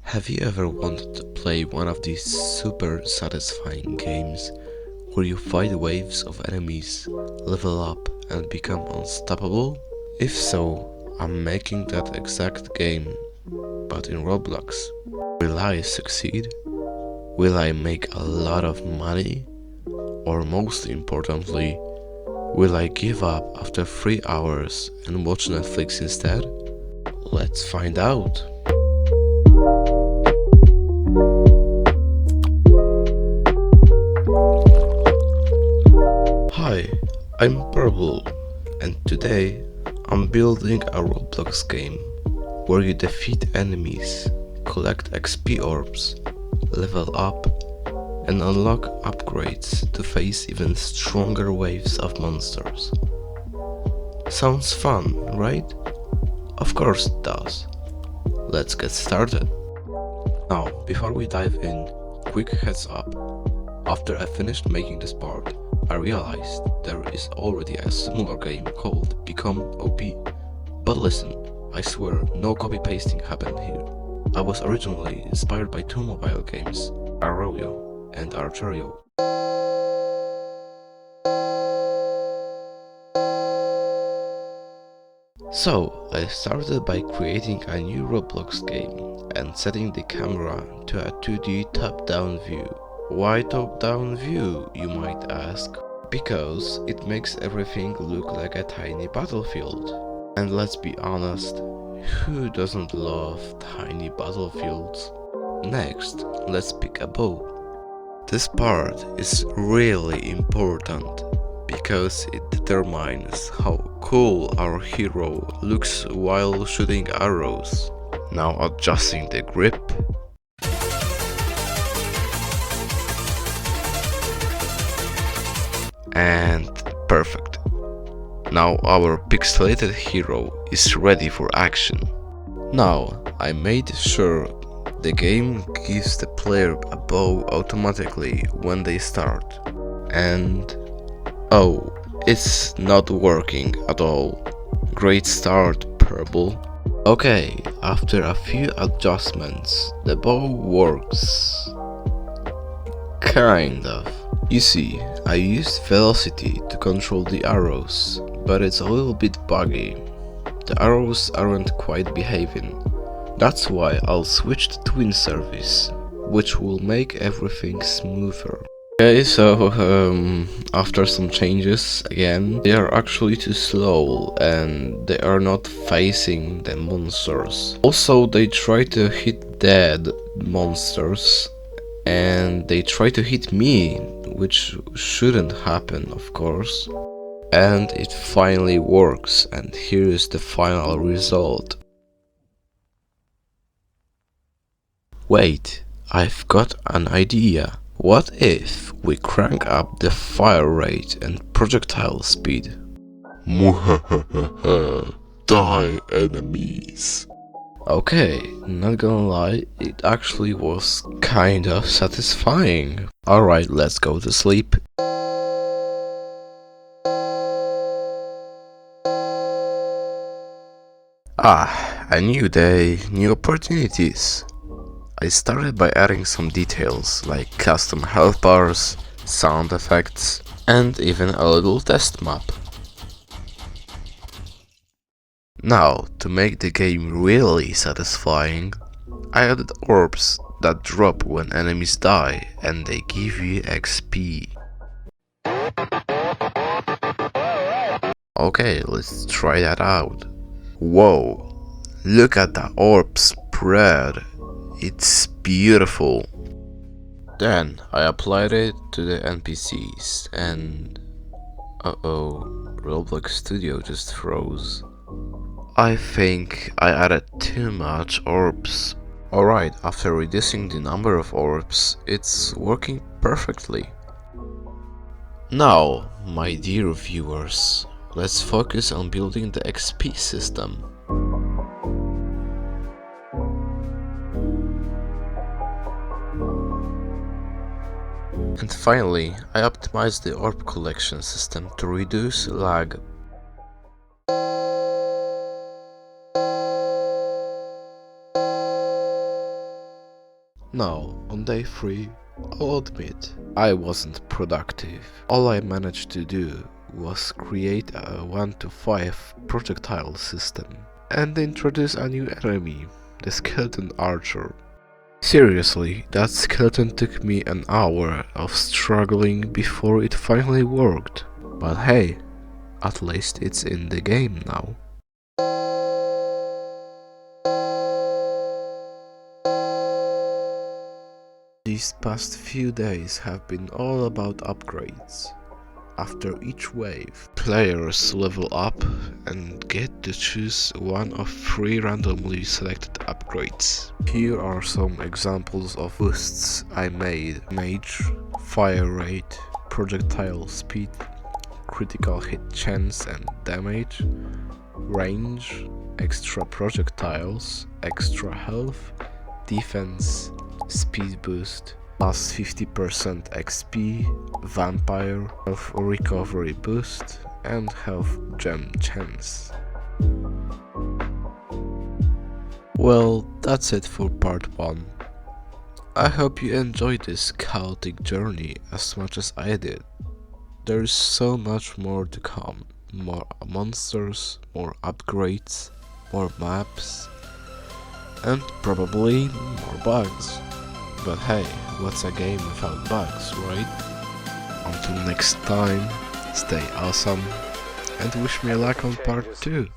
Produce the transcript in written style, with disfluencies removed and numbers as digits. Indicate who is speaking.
Speaker 1: Have you ever wanted to play one of these super satisfying games where you fight waves of enemies, level up and become unstoppable? If so, I'm making that exact game, but in Roblox. Will I succeed? Will I make a lot of money? Or most importantly, will I give up after 3 hours and watch Netflix instead? Let's find out. Hi, I'm Purble, and today I'm building a Roblox game where you defeat enemies, collect XP orbs, level up, and unlock upgrades to face even stronger waves of monsters. Sounds fun, right? Of course it does. Let's get started. Now, before we dive in, quick heads up. After I finished making this part, I realized there is already a similar game called Become OP. But listen, I swear no copy pasting happened here. I was originally inspired by two mobile games, Arroyo and Archerio. So I started by creating a new Roblox game and setting the camera to a 2D top-down view. Why top-down view, you might ask? Because it makes everything look like a tiny battlefield. And let's be honest, who doesn't love tiny battlefields? Next, let's pick a bow. This part is really important because it determines how cool our hero looks while shooting arrows. Now adjusting the grip. And perfect. Now our pixelated hero is ready for action. Now I made sure the game gives the player a bow automatically when they start. And oh, it's not working at all. Great start, Purble. Okay, after a few adjustments, the bow works. Kind of. You see, I used velocity to control the arrows, but it's a little bit buggy. The arrows aren't quite behaving. That's why I'll switch to twin service, which will make everything smoother. Okay, so after some changes, again, they are actually too slow and they are not facing the monsters. Also, they try to hit dead monsters and they try to hit me, which shouldn't happen, of course. And it finally works, and here is the final result. Wait, I've got an idea. What if we crank up the fire rate and projectile speed? Muhahaha, die enemies. Okay, not gonna lie, it actually was kinda satisfying. Alright, let's go to sleep. A new day, new opportunities. I started by adding some details like custom health bars, sound effects, and even a little test map. Now, to make the game really satisfying, I added orbs that drop when enemies die and they give you XP. Okay, let's try that out. Whoa, look at the orb spread. It's beautiful. Then I applied it to the NPCs and uh-oh, Roblox Studio just froze. I think I added too much orbs. Alright, after reducing the number of orbs, it's working perfectly. Now, my dear viewers, let's focus on building the XP system. And finally, I optimized the orb collection system to reduce lag. Now, on day 3, I'll admit, I wasn't productive. All I managed to do was create a 1 to 5 projectile system and introduce a new enemy, the skeleton archer. Seriously, that skeleton took me an hour of struggling before it finally worked. But hey, at least it's in the game now. These past few days have been all about upgrades. After each wave, players level up and get to choose one of 3 randomly selected upgrades. Here are some examples of boosts I made: Mage, Fire Rate, Projectile Speed, Critical Hit Chance and Damage, Range, Extra Projectiles, Extra Health, Defense, Speed Boost, plus 50% XP, Vampire, Health Recovery Boost, and Health Gem Chance. Well, that's it for part 1. I hope you enjoyed this chaotic journey as much as I did. There is so much more to come. More monsters, more upgrades, more maps, and probably more bugs. But hey, what's a game without bugs, right? Until next time, stay awesome and wish me luck on part 2.